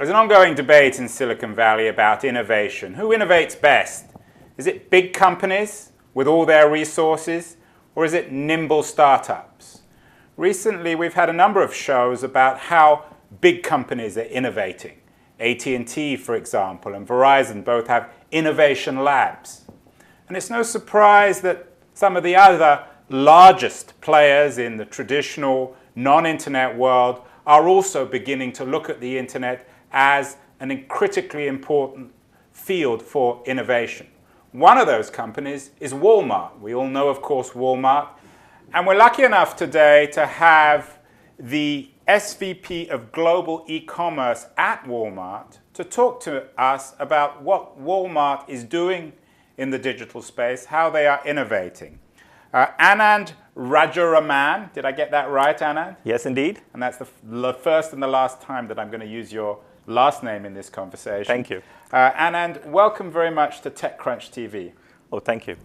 There's an ongoing debate in Silicon Valley about innovation. Who innovates best? Is it big companies with all their resources, or is it nimble startups? Recently, we've had a number of shows about how big companies are innovating. AT&T, for example, and Verizon both have innovation labs. And it's no surprise that some of the other largest players in the traditional non-internet world are also beginning to look at the internet as a critically important field for innovation. One of those companies is Walmart. We all know, of course, Walmart. And we're lucky enough today to have the SVP of Global E-Commerce at Walmart to talk to us about what Walmart is doing in the digital space, how they are innovating. Anand Rajaraman, did I get that right, Anand? Yes, indeed. And that's the first and the last time that I'm going to use your last name in this conversation. Thank you. Anand, welcome very much to TechCrunch TV. Oh, thank you.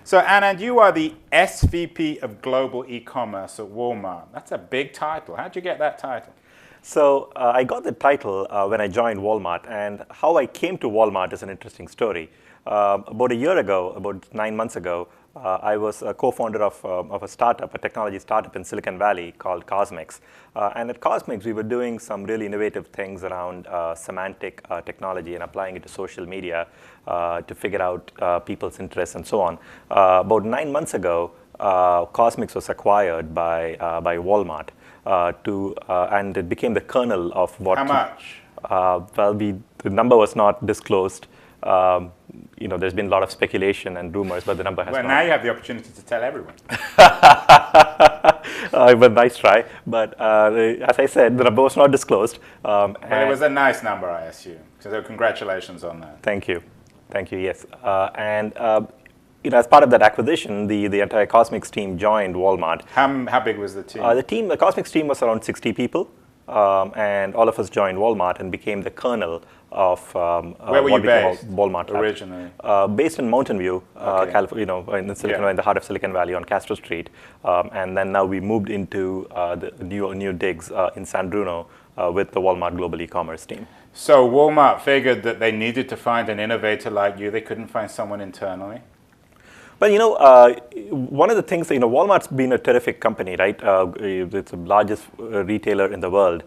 So Anand, you are the SVP of Global E-Commerce at Walmart. That's a big title. How'd you get that title? So I got the title when I joined Walmart, and how I came to Walmart is an interesting story. About a year ago, about 9 months ago, I was a co-founder of a startup, a technology startup in Silicon Valley called Cosmix. And at Cosmix, we were doing some really innovative things around semantic technology and applying it to social media to figure out people's interests and so on. About 9 months ago, Cosmix was acquired by Walmart, and it became the kernel of what. How much? Well, the number was not disclosed. There's been a lot of speculation and rumors, but the number has not. Well, now you have the opportunity to tell everyone. But nice try. But as I said, the number was not disclosed. But it was a nice number, I assume. So congratulations on that. Thank you. Thank you, yes. As part of that acquisition, the entire Cosmix team joined Walmart. How big was the team? The Cosmix team was around 60 people. And all of us joined Walmart and became the kernel of Where were you based Walmart originally? Based in Mountain View, Okay. California, in the heart of Silicon Valley on Castro Street. And then now we moved into the new digs in San Bruno with the Walmart Global E-Commerce team. So Walmart figured that they needed to find an innovator like you. They couldn't find someone internally. Well, one of the things, Walmart's been a terrific company, right? It's the largest retailer in the world.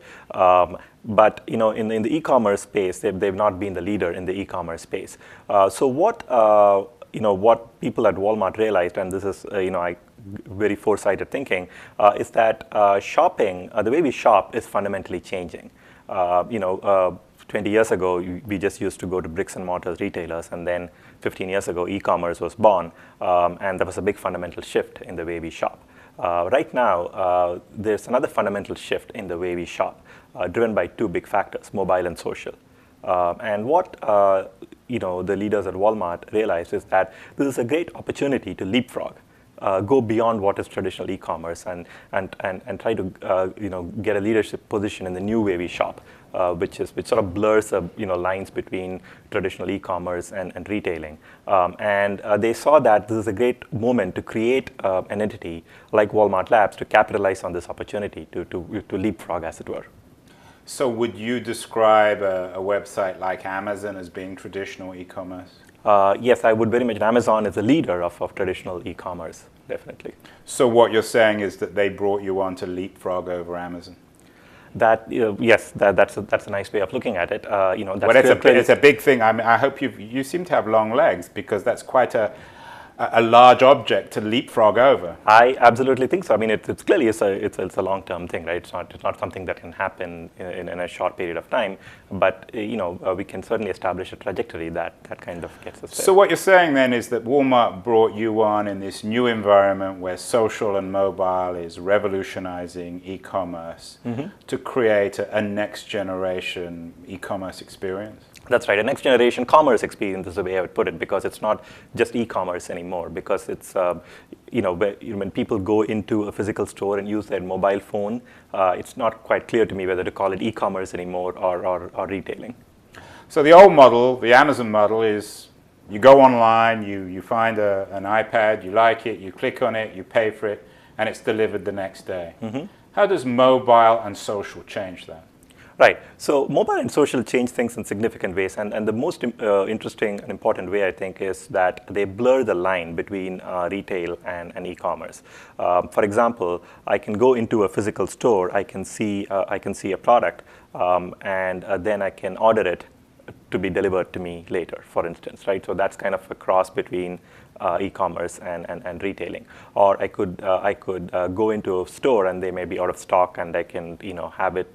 But, in the e-commerce space, they've not been the leader in the e-commerce space. So what people at Walmart realized, and this is, very foresighted thinking, is that shopping, the way we shop is fundamentally changing. 20 years ago, we just used to go to bricks and mortar retailers, and then 15 years ago, e-commerce was born, and there was a big fundamental shift in the way we shop. Right now, there's another fundamental shift in the way we shop, driven by two big factors, mobile and social. And what the leaders at Walmart realized is that this is a great opportunity to leapfrog. Go beyond what is traditional e-commerce and try to get a leadership position in the new way we shop, which sort of blurs lines between traditional e-commerce and retailing. And they saw that this is a great moment to create an entity like Walmart Labs to capitalize on this opportunity to leapfrog, as it were. So would you describe a website like Amazon as being traditional e-commerce? Yes, I would very much. Amazon is a leader of traditional e-commerce, definitely. So what you're saying is that they brought you on to leapfrog over Amazon? Yes, that's a nice way of looking at it. Well, it's a big thing. I mean, I hope you seem to have long legs, because that's quite a large object to leapfrog over. I absolutely think so. I mean, it's clearly it's a long-term thing, right? It's not something that can happen in a short period of time. But we can certainly establish a trajectory that kind of gets us there. So what you're saying then is that Walmart brought you on in this new environment where social and mobile is revolutionizing e-commerce to create a next generation e-commerce experience. That's right. A next generation commerce experience is the way I would put it, because it's not just e-commerce anymore. Because it's when people go into a physical store and use their mobile phone, it's not quite clear to me whether to call it e-commerce anymore or retailing. So the old model, the Amazon model, is you go online, you find an iPad, you like it, you click on it, you pay for it, and it's delivered the next day. How does mobile and social change that? Right. So mobile and social change things in significant ways. And the most interesting and important way, I think, is that they blur the line between retail and e-commerce. For example, I can go into a physical store, I can see a product, and then I can order it to be delivered to me later, for instance, right? So that's kind of a cross between e-commerce and retailing. Or I could go into a store and they may be out of stock, and I can have it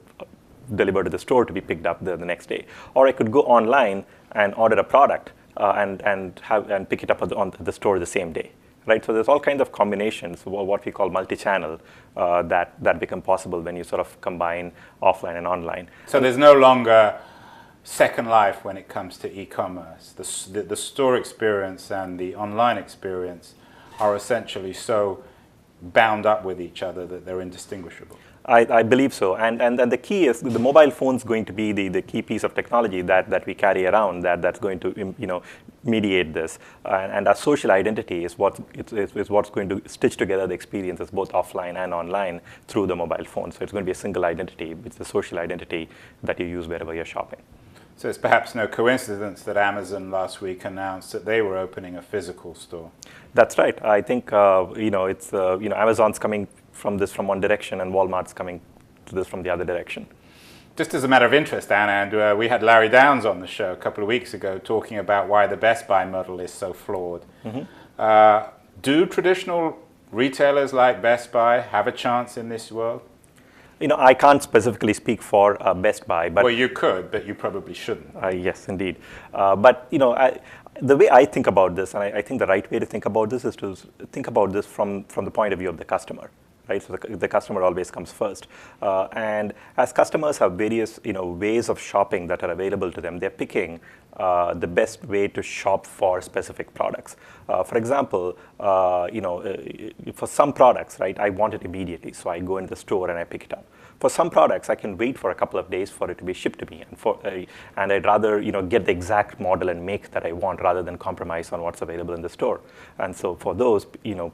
delivered to the store to be picked up the next day. Or I could go online and order a product and pick it up at the store the same day. Right, so there's all kinds of combinations, what we call multi-channel, that become possible when you sort of combine offline and online. So there's no longer second life when it comes to e-commerce. The store experience and the online experience are essentially so bound up with each other that they're indistinguishable. I believe so, and the key is the mobile phone's going to be the key piece of technology that we carry around that's going to mediate this, and our social identity is what's going to stitch together the experiences both offline and online through the mobile phone. So it's going to be a single identity. It's the social identity that you use wherever you're shopping. So it's perhaps no coincidence that Amazon last week announced that they were opening a physical store. That's right. I think Amazon's coming from one direction, and Walmart's coming to this from the other direction. Just as a matter of interest, Anand, we had Larry Downs on the show a couple of weeks ago talking about why the Best Buy model is so flawed. Mm-hmm. Do traditional retailers like Best Buy have a chance in this world? I can't specifically speak for Best Buy, but well, you could, but you probably shouldn't. Yes, indeed. But the way I think about this, and I think the right way to think about this is to think about this from the point of view of the customer. Right, so the customer always comes first, and as customers have various ways of shopping that are available to them, they're picking the best way to shop for specific products. For example, for some products, right, I want it immediately, so I go in the store and I pick it up. For some products, I can wait for a couple of days for it to be shipped to me, and I'd rather get the exact model and make that I want rather than compromise on what's available in the store. And so for those,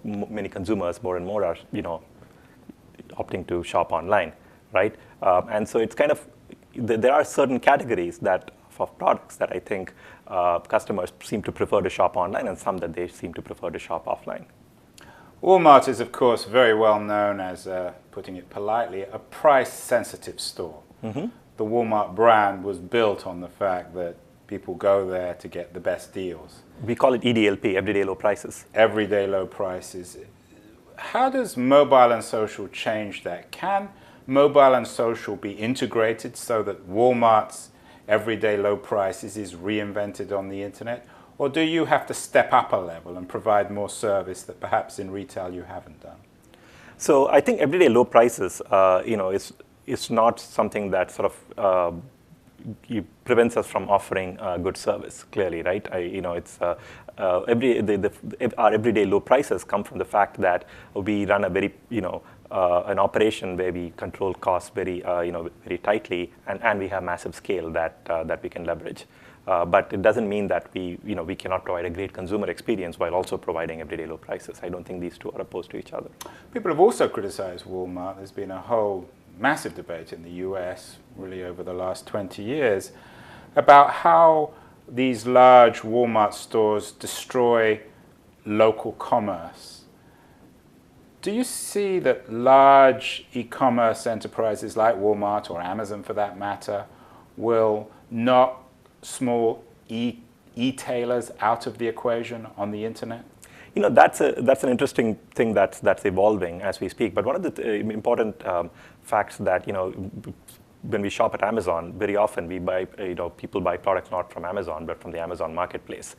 many consumers more and more are opting to shop online, right? And so it's kind of, there are certain categories of products that I think customers seem to prefer to shop online, and some that they seem to prefer to shop offline. Walmart is, of course, very well known as, putting it politely, a price-sensitive store. Mm-hmm. The Walmart brand was built on the fact that people go there to get the best deals. We call it EDLP, everyday low prices. Everyday low prices. How does mobile and social change that? Can mobile and social be integrated so that Walmart's everyday low prices is reinvented on the internet? Or do you have to step up a level and provide more service that perhaps in retail you haven't done? So I think everyday low prices, is not something that sort of prevents us from offering good service. Clearly, right? Our everyday low prices come from the fact that we run a very an operation where we control costs very very tightly, and we have massive scale that we can leverage. But it doesn't mean that we cannot provide a great consumer experience while also providing everyday low prices. I don't think these two are opposed to each other. People have also criticized Walmart. There's been a whole massive debate in the US, really over the last 20 years, about how these large Walmart stores destroy local commerce. Do you see that large e-commerce enterprises like Walmart, or Amazon for that matter, will knock small e-tailers out of the equation on the internet? That's an interesting thing that's evolving as we speak. But one of the important facts that when we shop at Amazon, very often we buy people buy products not from Amazon but from the Amazon marketplace,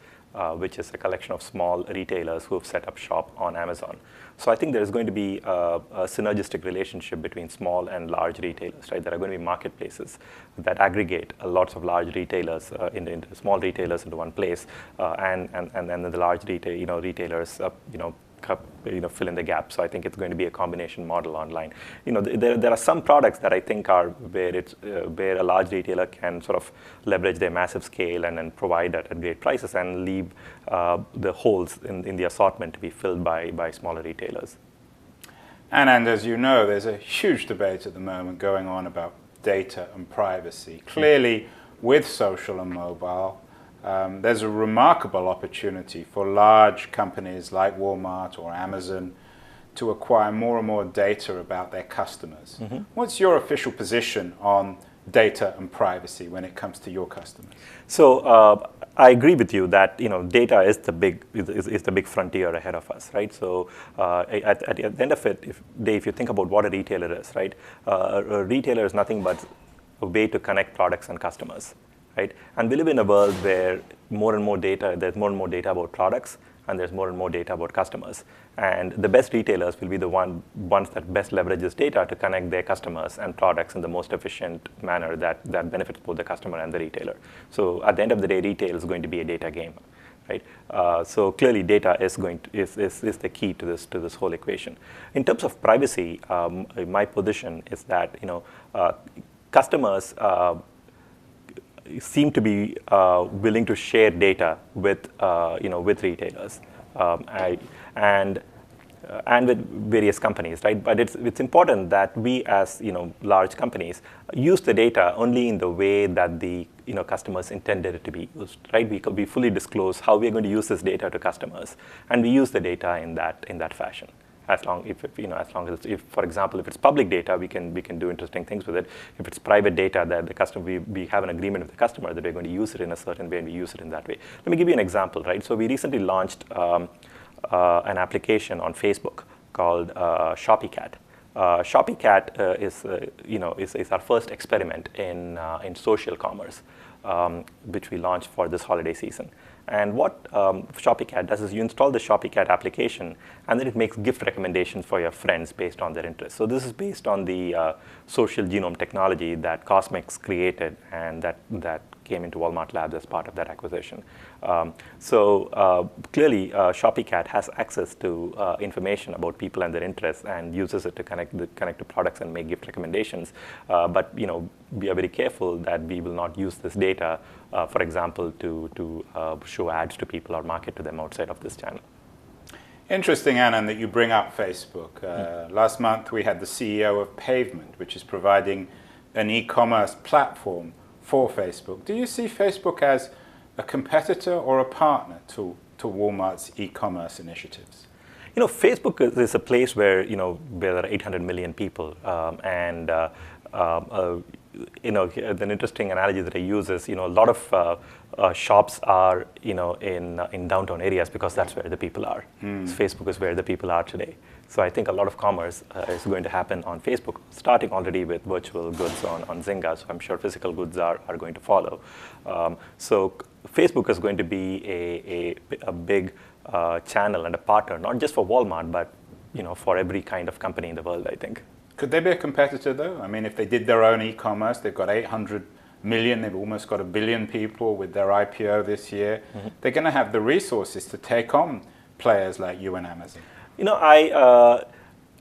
which is a collection of small retailers who have set up shop on Amazon. So I think there's going to be a synergistic relationship between small and large retailers, right? There are going to be marketplaces that aggregate lots of large retailers into small retailers into one place, and then the large retailers fill in the gap. So I think it's going to be a combination model online. There are some products that I think are where a large retailer can sort of leverage their massive scale and then provide at great prices, and leave the holes in the assortment to be filled by smaller retailers. And as you know, there's a huge debate at the moment going on about data and privacy. Clearly, with social and mobile, there's a remarkable opportunity for large companies like Walmart or Amazon to acquire more and more data about their customers. Mm-hmm. What's your official position on data and privacy when it comes to your customers? So I agree with you that data is the big frontier ahead of us, right? So at the end of it, if you think about what a retailer is, right? A retailer is nothing but a way to connect products and customers, right? And we live in a world where there's more and more data about products, and there's more and more data about customers. And the best retailers will be the ones that best leverage this data to connect their customers and products in the most efficient manner that benefits both the customer and the retailer. So at the end of the day, retail is going to be a data game, right? So clearly, data is the key to this whole equation. In terms of privacy, my position is that customers seem to be willing to share data with retailers and with various companies, right? But it's important that we, as large companies, use the data only in the way that the customers intended it to be used, right? We fully disclose how we're going to use this data to customers, and we use the data in that fashion. As long as for example, if it's public data, we can do interesting things with it. If it's private data that the customer, we have an agreement with the customer that we're going to use it in a certain way, and we use it in that way. Let me give you an example, right? So we recently launched an application on Facebook called Shoppycat. Shoppycat is our first experiment in social commerce, which we launched for this holiday season. And what Shoppycat does is you install the Shoppycat application, and then it makes gift recommendations for your friends based on their interests. So this is based on the social genome technology that Cosmix created, and that came into Walmart Labs as part of that acquisition. Clearly, Shoppycat has access to information about people and their interests, and uses it to connect to products and make gift recommendations. But we are very careful that we will not use this data, for example, to show ads to people or market to them outside of this channel. Interesting, Anand, that you bring up Facebook. Last month, we had the CEO of Pavement, which is providing an e-commerce platform for Facebook. Do you see Facebook as a competitor or a partner to Walmart's e-commerce initiatives? Facebook is a place where there are 800 million people, and an interesting analogy that I use is a lot of shops are in downtown areas because that's where the people are. So Facebook is where the people are today. So I think a lot of commerce is going to happen on Facebook, starting already with virtual goods on Zynga. So I'm sure physical goods are going to follow. So Facebook is going to be a big channel and a partner, not just for Walmart, but for every kind of company in the world, I think. Could they be a competitor, though? I mean, if they did their own e-commerce, they've got 800 million, they've almost got 1 billion people with their IPO this year. Mm-hmm. They're going to have the resources to take on players like you and Amazon.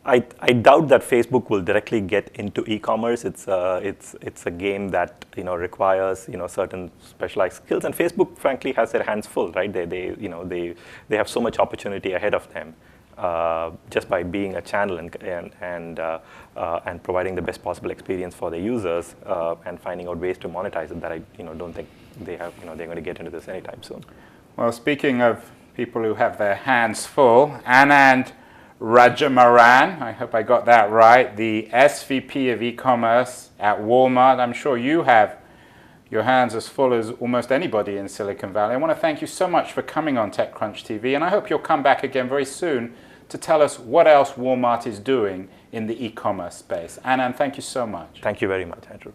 I doubt that Facebook will directly get into e-commerce. It's a game that requires certain specialized skills, and Facebook, frankly, has their hands full, right? They have so much opportunity ahead of them. Just by being a channel and providing the best possible experience for their users, and finding out ways to monetize it, that I don't think they're going to get into this anytime soon. Well, speaking of people who have their hands full, Anand Rajaraman, I hope I got that right, the SVP of E-Commerce at Walmart. I'm sure you have your hands as full as almost anybody in Silicon Valley. I want to thank you so much for coming on TechCrunch TV, and I hope you'll come back again very soon to tell us what else Walmart is doing in the e-commerce space. Anand, thank you so much. Thank you very much, Andrew.